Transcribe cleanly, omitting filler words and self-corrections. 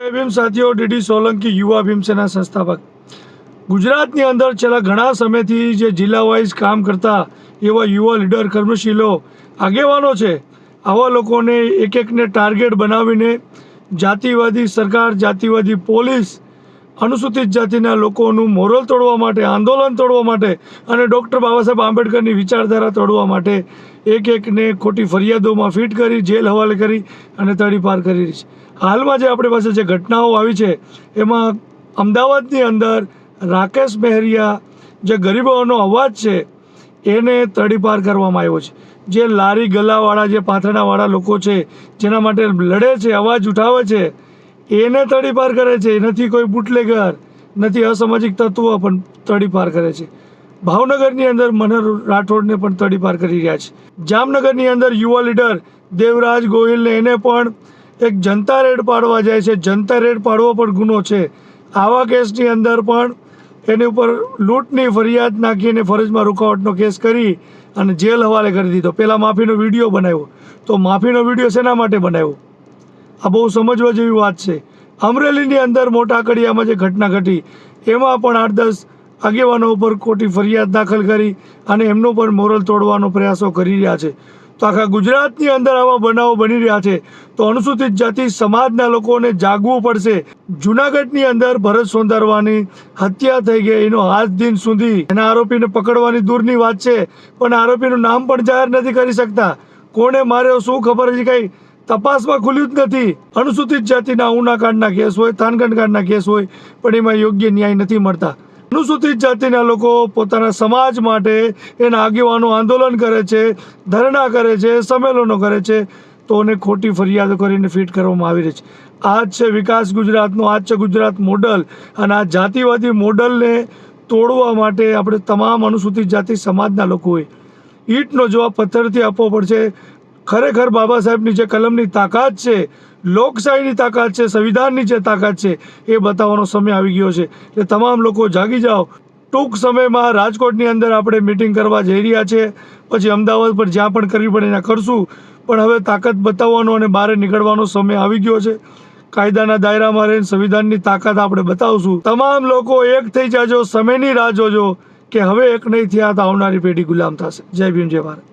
જય ભીમ સાથીઓ, ડીડી સોલંકી યુવા ભીમસેના સંસ્થાપક ગુજરાતની અંદર છેલ્લા ઘણા સમયથી જે જિલ્લા વાઇઝ કામ કરતા એવા યુવા લીડર કર્મશીલો આગેવાનો છે, આવા લોકોને એક એકને ટાર્ગેટ બનાવીને જાતિવાદી સરકાર, જાતિવાદી પોલીસ, અનુસૂચિત જાતિના લોકોનું મોરલ તોડવા માટે, આંદોલન તોડવા માટે અને ડૉક્ટર બાબા સાહેબ આંબેડકરની વિચારધારા તોડવા માટે એક એકને ખોટી ફરિયાદોમાં ફિટ કરી, જેલ હવાલે કરી અને તડીપાર કરી રહી છે. હાલમાં જે આપણી પાસે જે ઘટનાઓ આવી છે એમાં અમદાવાદની અંદર રાકેશ મહેરિયા, જે ગરીબોનો અવાજ છે, એને તડીપાર કરવામાં આવ્યો છે. જે લારી ગલ્લાવાળા, જે પાથરણાવાળા લોકો છે, જેના માટે લડે છે, અવાજ ઉઠાવે છે, એને તડીપાર કરે છે. નથી કોઈ બુટલેગર, નથી અસામાજિક તત્વો, પણ તડીપાર કરે છે. ભાવનગરની અંદર મનહર રાઠોડને પણ તડીપાર કરી રહ્યા છે. જામનગરની અંદર યુવા લીડર દેવરાજ ગોહિલને એને પણ એક જનતા રેડ પાડવા જાય છે. જનતા રેડ પાડવો પણ ગુનો છે. આવા કેસની અંદર પણ એની ઉપર લૂંટની ફરિયાદ નાખીને ફરજમાં રૂકાવટનો કેસ કરી અને જેલ હવાલે કરી દીધો. પહેલાં માફીનો વિડીયો બનાવ્યો, તો માફીનો વિડીયો શેના માટે બનાવ્યો? આ બહુ સમજવા જેવી વાત છે. અમરેલીની અંદર મોટા કડિયામાં જે ઘટના ઘટી એમાં પણ 8-10 આગેવાનો ઉપર ખોટી ફરિયાદ દાખલ કરી અને એમનો પણ મોરલ તોડવાનો પ્રયાસો કરી રહ્યા છે. તો આખા ગુજરાતની અંદર આવા બનાવો બની રહ્યા છે. તો અનુસૂચિત જાતિ સમાજના લોકોને જાગવું પડશે. જૂનાગઢની અંદર ભરત સોંદરવાની હત્યા થઈ ગઈ, એનો આજ દિન સુધી એના આરોપીને પકડવાની દૂરની વાત છે, પણ આરોપીનું નામ પણ જાહેર નથી કરી શકતા. કોણે માર્યો, શું ખબર, હજી કંઈ તપાસમાં ખુલ્યું જ નથી. અનુસૂચિત જાતિના ઉના કાંડના કેસ હોય, થાનગઢ કાંડના કેસ હોય, પણ એમાં યોગ્ય ન્યાય નથી મળતા. અનુસૂચિત જાતિના લોકો પોતાના સમાજ માટે એના આગેવાનો આંદોલન કરે છે, ધરણા કરે છે, સંમેલનો કરે છે, તો એને ખોટી ફરિયાદો કરીને ફિટ કરવામાં આવી રહી છે. આ જ છે વિકાસ ગુજરાતનો, આ જ છે ગુજરાત મોડલ. અને આ જાતિવાદી મોડલને તોડવા માટે આપણે તમામ અનુસૂચિત જાતિ સમાજના લોકોએ ઈંટનો જવાબ પથ્થરથી આપવો પડશે. ખરેખર બાબા સાહેબની જે કલમની તાકાત છે, લોકશાહીની તાકાત છે, સંવિધાનની જે તાકાત છે, એ બતાવવાનો સમય આવી ગયો છે. એટલે તમામ લોકો જાગી જાઓ. ટૂંક સમયમાં રાજકોટની અંદર આપણે મિટિંગ કરવા જઈ રહ્યા છીએ, પછી અમદાવાદ પર જ્યાં પણ કરવી પડે ત્યાં કરશું. પણ હવે તાકાત બતાવવાનો અને બહાર નીકળવાનો સમય આવી ગયો છે. કાયદાના દાયરામાં રહીને સંવિધાનની તાકાત આપણે બતાવશું. તમામ લોકો એક થઈ જાજો, સમયની રાહ જોજો કે હવે એક નહીં થયા તો આવનારી પેઢી ગુલામ થશે. જય ભીમ, જય ભારત.